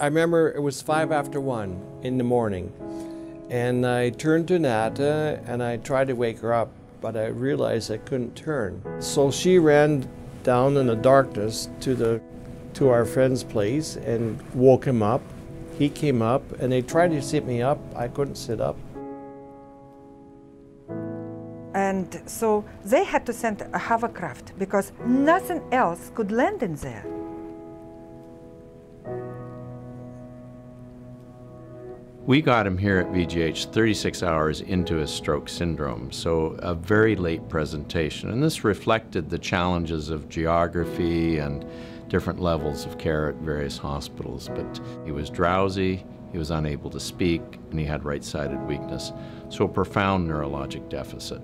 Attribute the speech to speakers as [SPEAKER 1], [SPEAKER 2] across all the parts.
[SPEAKER 1] I remember it was 1:05 in the morning, and I turned to Nata and I tried to wake her up, but I realized I couldn't turn. So she ran down in the darkness to our friend's place and woke him up. He came up and they tried to sit me up. I couldn't sit up.
[SPEAKER 2] And so they had to send a hovercraft because nothing else could land in there.
[SPEAKER 3] We got him here at VGH 36 hours into his stroke syndrome, so a very late presentation. And this reflected the challenges of geography and different levels of care at various hospitals. But he was drowsy, he was unable to speak, and he had right-sided weakness, so a profound neurologic deficit.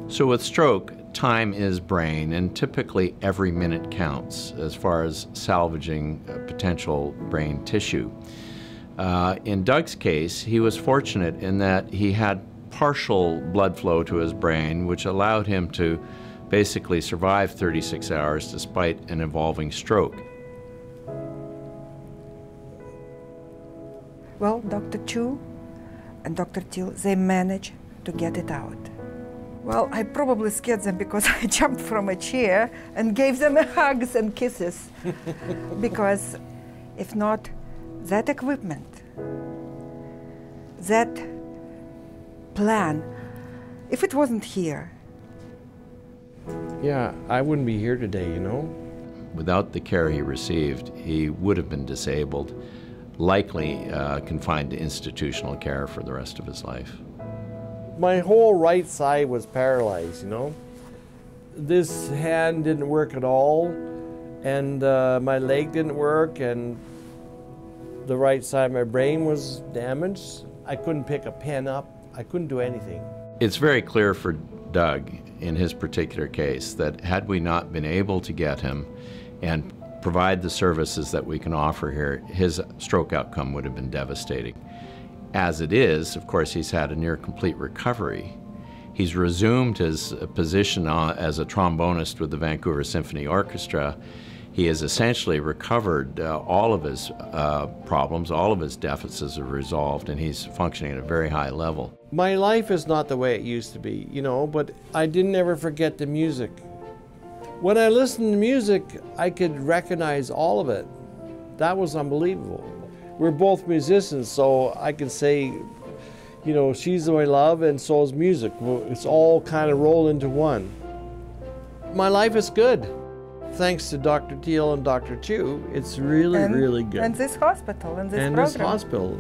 [SPEAKER 3] So with stroke, time is brain, and typically every minute counts as far as salvaging potential brain tissue. In Doug's case, he was fortunate in that he had partial blood flow to his brain, which allowed him to basically survive 36 hours despite an evolving stroke.
[SPEAKER 2] Well, Dr. Chu and Dr. Till, they managed to get it out. Well, I probably scared them because I jumped from a chair and gave them hugs and kisses. Because if not, that equipment, that plan, if it wasn't here.
[SPEAKER 1] Yeah, I wouldn't be here today, you know.
[SPEAKER 3] Without the care he received, he would have been disabled, likely confined to institutional care for the rest of his life.
[SPEAKER 1] My whole right side was paralyzed, you know. This hand didn't work at all, and my leg didn't work, and the right side of my brain was damaged. I couldn't pick a pen up. I couldn't do anything.
[SPEAKER 3] It's very clear for Doug, in his particular case, that had we not been able to get him and provide the services that we can offer here, his stroke outcome would have been devastating. As it is, of course, he's had a near complete recovery. He's resumed his position as a trombonist with the Vancouver Symphony Orchestra. He has essentially recovered all of his problems, all of his deficits are resolved, and he's functioning at a very high level.
[SPEAKER 1] My life is not the way it used to be, you know, but I didn't ever forget the music. When I listened to music, I could recognize all of it. That was unbelievable. We're both musicians, so I can say, you know, she's my love and so is music. It's all kind of rolled into one. My life is good. Thanks to Dr. Teal and Dr. Chu, it's really good.
[SPEAKER 2] And this hospital, and this program.
[SPEAKER 1] And this hospital,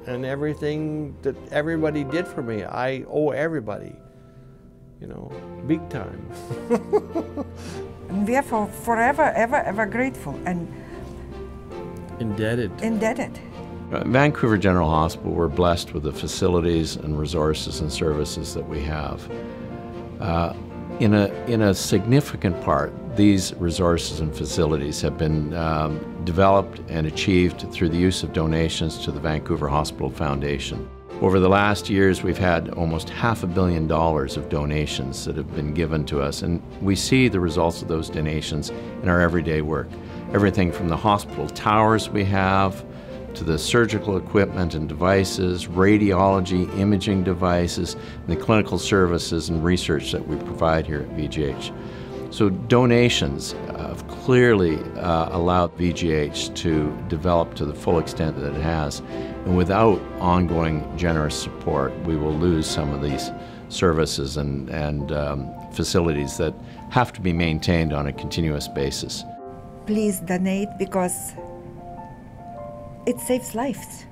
[SPEAKER 1] and everything that everybody did for me. I owe everybody, you know, big time.
[SPEAKER 2] And we are forever, ever grateful and
[SPEAKER 1] indebted.
[SPEAKER 3] Vancouver General Hospital, we're blessed with the facilities and resources and services that we have. In a significant part, these resources and facilities have been developed and achieved through the use of donations to the Vancouver Hospital Foundation. Over the last years, we've had almost $500 million of donations that have been given to us, and we see the results of those donations in our everyday work. Everything from the hospital towers we have, to the surgical equipment and devices, radiology, imaging devices, and the clinical services and research that we provide here at VGH. So donations have clearly allowed VGH to develop to the full extent that it has. And without ongoing generous support, we will lose some of these services and facilities that have to be maintained on a continuous basis.
[SPEAKER 2] Please donate because it saves lives.